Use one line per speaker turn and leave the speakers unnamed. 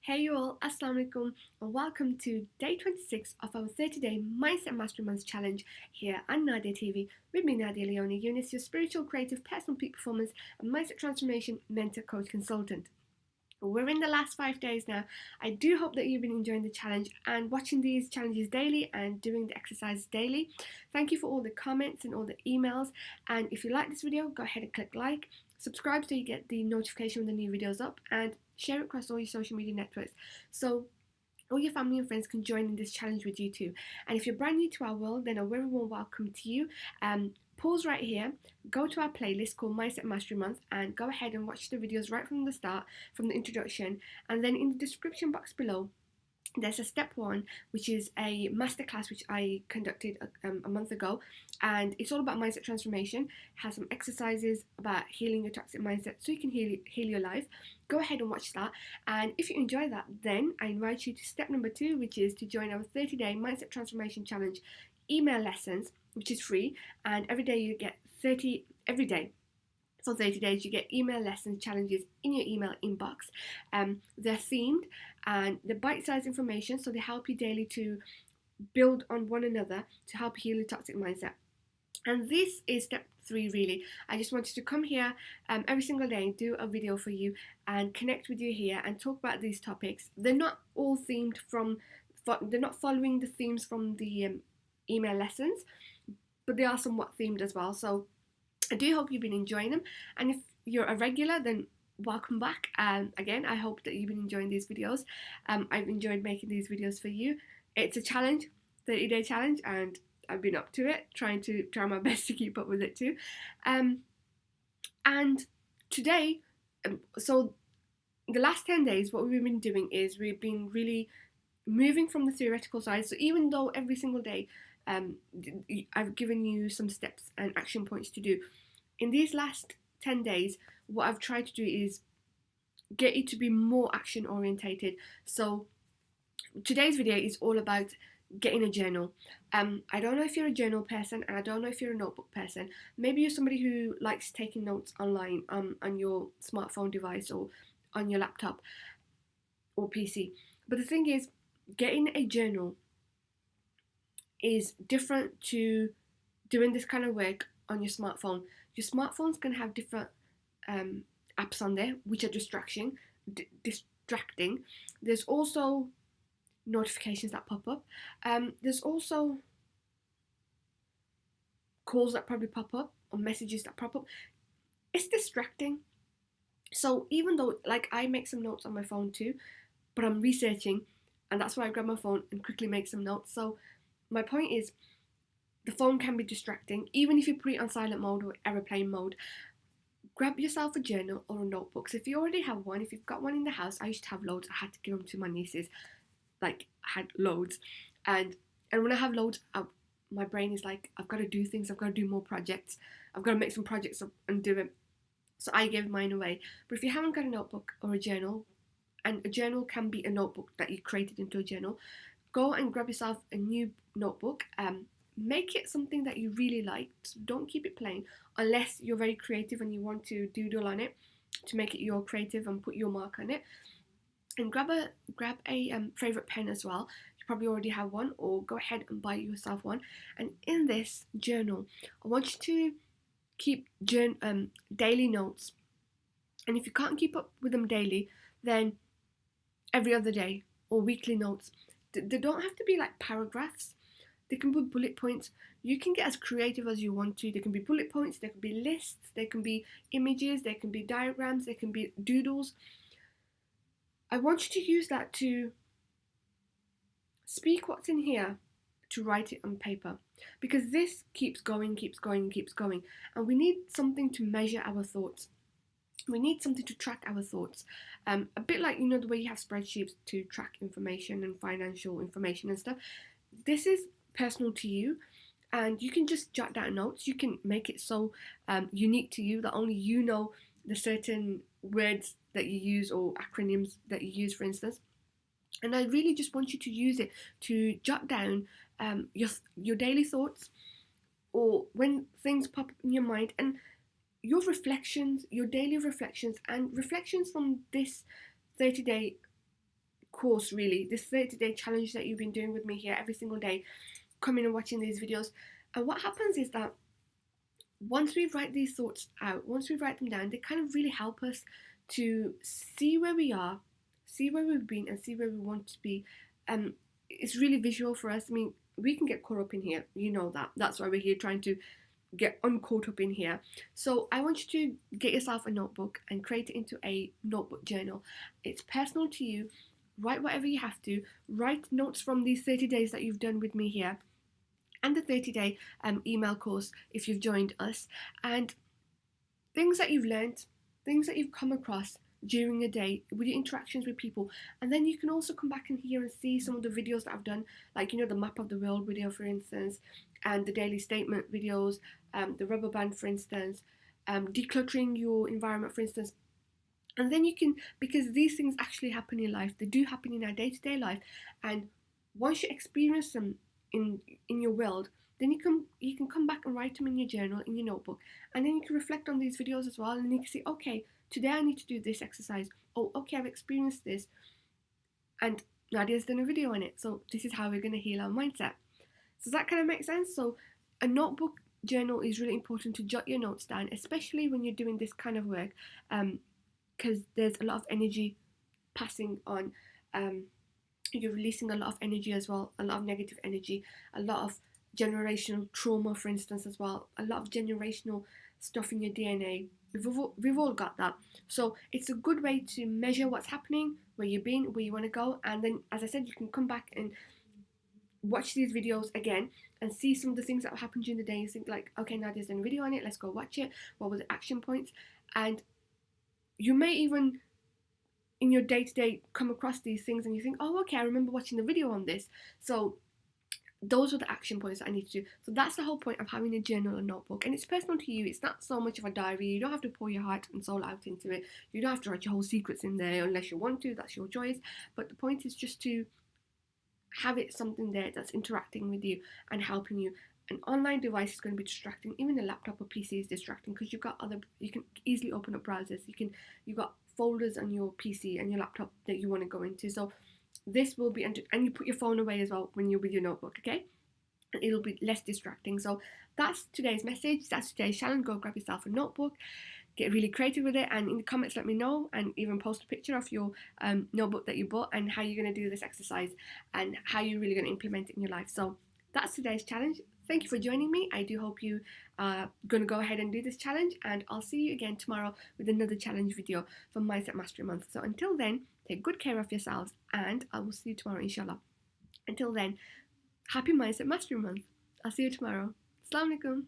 Hey you all, Assalamu alaikum and welcome to day 26 of our 30-day Mindset Mastery Month challenge here on Nadia TV with me, Nadia Leona Yunis, your spiritual, creative, personal peak performance and mindset transformation mentor coach consultant. We're in the last 5 days now. I do hope that you've been enjoying the challenge and watching these challenges daily and doing the exercises daily. Thank you for all the comments and all the emails. And if you like this video, go ahead and click like, subscribe so you get the notification when the new videos up, and share it across all your social media networks so all your family and friends can join in this challenge with you too. And if you're brand new to our world, then a very warm welcome to you. Pause right here, go to our playlist called Mindset Mastery Month and go ahead and watch the videos right from the start, from the introduction, and then in the description box below there's a step one, which is a masterclass which I conducted a month ago, and it's all about mindset transformation. It has some exercises about healing your toxic mindset so you can heal your life. Go ahead and watch that, and if you enjoy that, then I invite you to step number 2, which is to join our 30-day mindset transformation challenge email lessons, which is free, and every day you get 30 every day. For 30 days, you get email lessons challenges in your email inbox. They're themed and they're bite-sized information, so they help you daily to build on one another to help heal your toxic mindset. And this is step 3 really. I just wanted to come here every single day and do a video for you and connect with you here and talk about these topics. They're not all themed they're not following the themes from the email lessons, but they are somewhat themed as well. So I do hope you've been enjoying them, and if you're a regular, then welcome back. Again, I hope that you've been enjoying these videos. I've enjoyed making these videos for you. It's a challenge, 30-day challenge, and I've been up to it, trying my best to keep up with it too. And today, so the last 10 days, what we've been doing is we've been really moving from the theoretical side. So even though every single day I've given you some steps and action points to do, in these last 10 days, what I've tried to do is get you to be more action orientated. So today's video is all about getting a journal. I don't know if you're a journal person, and I don't know if you're a notebook person. Maybe you're somebody who likes taking notes online on your smartphone device or on your laptop or PC. But the thing is, getting a journal is different to doing this kind of work on your smartphone. Your smartphone's going to have different apps on there which are distracting. There's also notifications that pop up. There's also calls that probably pop up or messages that pop up. It's distracting. So even though, like, I make some notes on my phone too, but I'm researching, and that's why I grab my phone and quickly make some notes. So my point is, the phone can be distracting, even if you put it on silent mode or airplane mode. Grab yourself a journal or a notebook. So if you already have one, if you've got one in the house, I used to have loads. I had to give them to my nieces. Like, I had loads. And when I have loads, my brain is like, I've got to do things. I've got to do more projects. I've got to make some projects up and do it. So I gave mine away. But if you haven't got a notebook or a journal, and a journal can be a notebook that you created into a journal, go and grab yourself a new notebook. Make it something that you really like. Don't keep it plain unless you're very creative and you want to doodle on it to make it your creative and put your mark on it. And grab a favorite pen as well. You probably already have one, or go ahead and buy yourself one. And in this journal, I want you to keep daily notes. And if you can't keep up with them daily, then every other day or weekly notes. They don't have to be like paragraphs. They can be bullet points. You can get as creative as you want to. They can be bullet points, they can be lists, they can be images, they can be diagrams, they can be doodles. I want you to use that to speak what's in here, to write it on paper, because this keeps going, and we need something to measure our thoughts. We need something to track our thoughts. A bit like, the way you have spreadsheets to track information and financial information and stuff. This is personal to you, and you can just jot down notes. You can make it so unique to you that only you know the certain words that you use or acronyms that you use, for instance. And I really just want you to use it to jot down your daily thoughts, or when things pop up in your mind, and your reflections, your daily reflections, and reflections from this 30-day course, really, this 30-day challenge that you've been doing with me here every single day, coming and watching these videos. And what happens is that once we write these thoughts out, once we write them down, they kind of really help us to see where we are, see where we've been, and see where we want to be. It's really visual for us. I mean, we can get caught up in here. You know that. That's why we're here, trying to get uncaught up in here. So I want you to get yourself a notebook and create it into a notebook journal. It's personal to you. Write whatever you have to. Write notes from these 30 days that you've done with me here, and the 30-day email course if you've joined us, and things that you've learned, things that you've come across during a day with your interactions with people. And then you can also come back in here and see some of the videos that I've done, like, you know, the map of the world video, for instance, and the daily statement videos, the rubber band, for instance, decluttering your environment, for instance. And then you can, because these things actually happen in life, they do happen in our day-to-day life, and once you experience them in your world, then you can come back and write them in your journal, in your notebook, and then you can reflect on these videos as well, and then you can say, okay, today I need to do this exercise. Oh, okay, I've experienced this, and Nadia's done a video on it, so this is how we're going to heal our mindset. Does that kind of make sense? So a notebook journal is really important to jot your notes down, especially when you're doing this kind of work, because there's a lot of energy passing on. You're releasing a lot of energy as well, a lot of negative energy, a lot of generational trauma, for instance, as well, a lot of generational stuff in your DNA. We've all got that. So it's a good way to measure what's happening, where you've been, where you want to go. And then, as I said, you can come back and watch these videos again and see some of the things that happened during the day. You think like, okay, now there's a video on it, let's go watch it. What were the action points? And you may even in your day-to-day come across these things and you think, oh, okay, I remember watching the video on this. So those are the action points that I need to do. So that's the whole point of having a journal or notebook, and it's personal to you. It's not so much of a diary. You don't have to pour your heart and soul out into it. You don't have to write your whole secrets in there unless you want to. That's your choice. But the point is just to have it something there that's interacting with you and helping you. An online device is going to be distracting. Even a laptop or PC is distracting because you've got you can easily open up browsers. You've got folders on your PC and your laptop that you want to go into. So this will be, and you put your phone away as well when you're with your notebook, okay? And it'll be less distracting. So that's today's message. That's today's challenge. Go grab yourself a notebook. Get really creative with it, and in the comments let me know, and even post a picture of your notebook that you bought and how you're going to do this exercise and how you're really going to implement it in your life. So that's today's challenge. Thank you for joining me. I do hope you are going to go ahead and do this challenge, and I'll see you again tomorrow with another challenge video for Mindset Mastery Month. So until then, take good care of yourselves, and I will see you tomorrow, inshallah. Until then, happy Mindset Mastery Month. I'll see you tomorrow. Assalamu alaikum.